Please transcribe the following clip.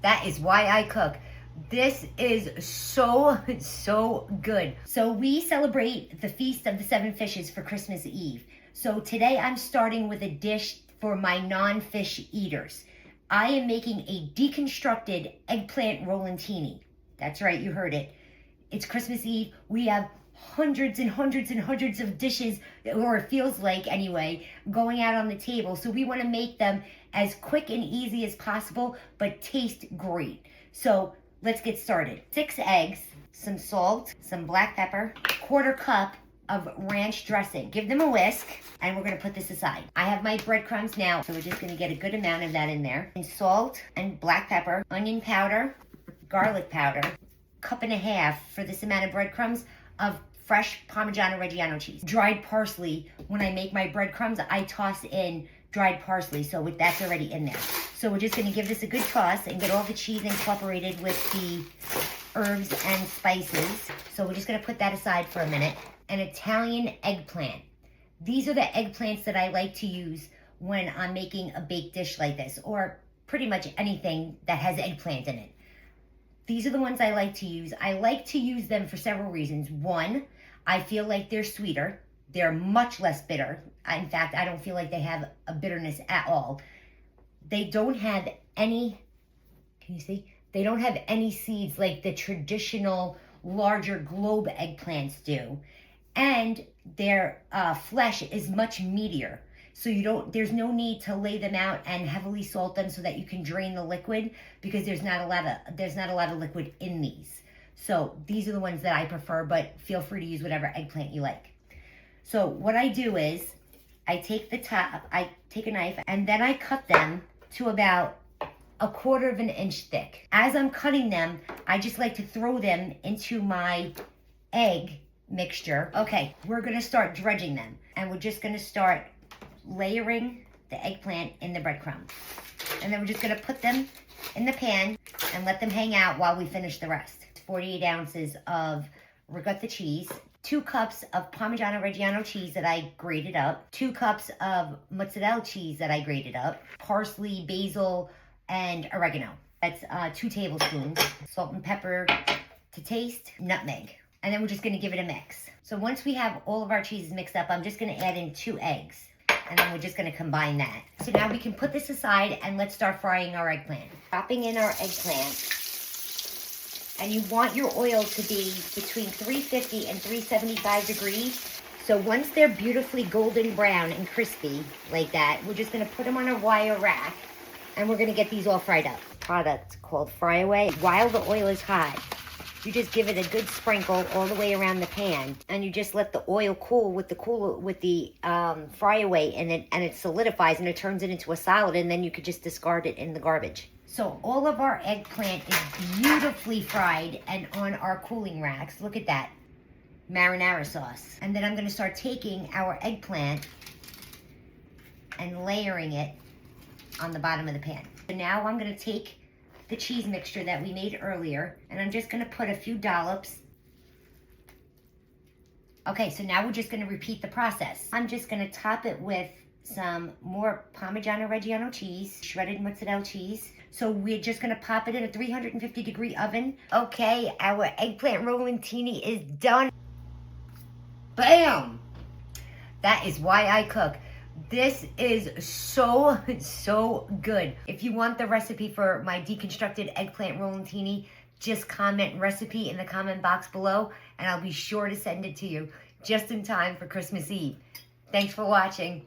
That is why I cook. This is so good. So we celebrate the Feast of the Seven Fishes for Christmas Eve. So today I'm starting with a dish for my non-fish eaters. I am making a deconstructed eggplant rollatini. That's right, you heard it. It's Christmas Eve. We have hundreds and hundreds and hundreds of dishes, or it feels like anyway, going out on the table. So we want to make them as quick and easy as possible, but taste great. So let's get started. 6 eggs, some salt, some black pepper, 1/4 cup of ranch dressing. Give them a whisk, and we're gonna put this aside. I have my breadcrumbs now, so we're just gonna get a good amount of that in there. And salt and black pepper, onion powder, garlic powder, 1.5 cups for this amount of breadcrumbs of fresh Parmigiano-Reggiano cheese. Dried parsley. When I make my breadcrumbs, I toss in dried parsley, so that's already in there. So we're just gonna give this a good toss and get all the cheese incorporated with the herbs and spices. So we're just gonna put that aside for a minute. An Italian eggplant. These are the eggplants that I like to use when I'm making a baked dish like this, or pretty much anything that has eggplant in it. These are the ones I like to use. I like to use them for several reasons. One, I feel like they're sweeter. They're much less bitter. In fact, I don't feel like they have a bitterness at all. They don't have any, can you see? They don't have any seeds like the traditional larger globe eggplants do. And their flesh is much meatier. So there's no need to lay them out and heavily salt them so that you can drain the liquid, because there's not a lot of liquid in these. So these are the ones that I prefer, but feel free to use whatever eggplant you like. So what I do is I take a knife, and then I cut them to about 1/4 inch thick. As I'm cutting them, I just like to throw them into my egg mixture. Okay, we're gonna start dredging them, and we're just gonna start layering the eggplant in the breadcrumbs. And then we're just gonna put them in the pan and let them hang out while we finish the rest. 48 ounces of ricotta cheese, 2 cups of Parmigiano-Reggiano cheese that I grated up, 2 cups of mozzarella cheese that I grated up, parsley, basil, and oregano. That's 2 tablespoons. Salt and pepper to taste, nutmeg. And then we're just gonna give it a mix. So once we have all of our cheeses mixed up, I'm just gonna add in 2 eggs. And then we're just gonna combine that. So now we can put this aside and let's start frying our eggplant. Dropping in our eggplant. And you want your oil to be between 350 and 375 degrees. So once they're beautifully golden brown and crispy like that, we're just gonna put them on a wire rack, and we're gonna get these all fried up. Product called Fry Away. While the oil is hot, you just give it a good sprinkle all the way around the pan, and you just let the oil cool with the Fry Away in it, and it solidifies and it turns it into a solid, and then you could just discard it in the garbage. So all of our eggplant is beautifully fried and on our cooling racks. Look at that, marinara sauce. And then I'm gonna start taking our eggplant and layering it on the bottom of the pan. So now I'm gonna take the cheese mixture that we made earlier, and I'm just gonna put a few dollops. Okay, so now we're just gonna repeat the process. I'm just gonna top it with some more Parmigiano-Reggiano cheese, shredded mozzarella cheese. So we're just gonna pop it in a 350-degree oven. Okay, our eggplant rollatini is done. Bam! That is why I cook. This is so good. If you want the recipe for my deconstructed eggplant rollatini, just comment recipe in the comment box below, and I'll be sure to send it to you just in time for Christmas Eve. Thanks for watching.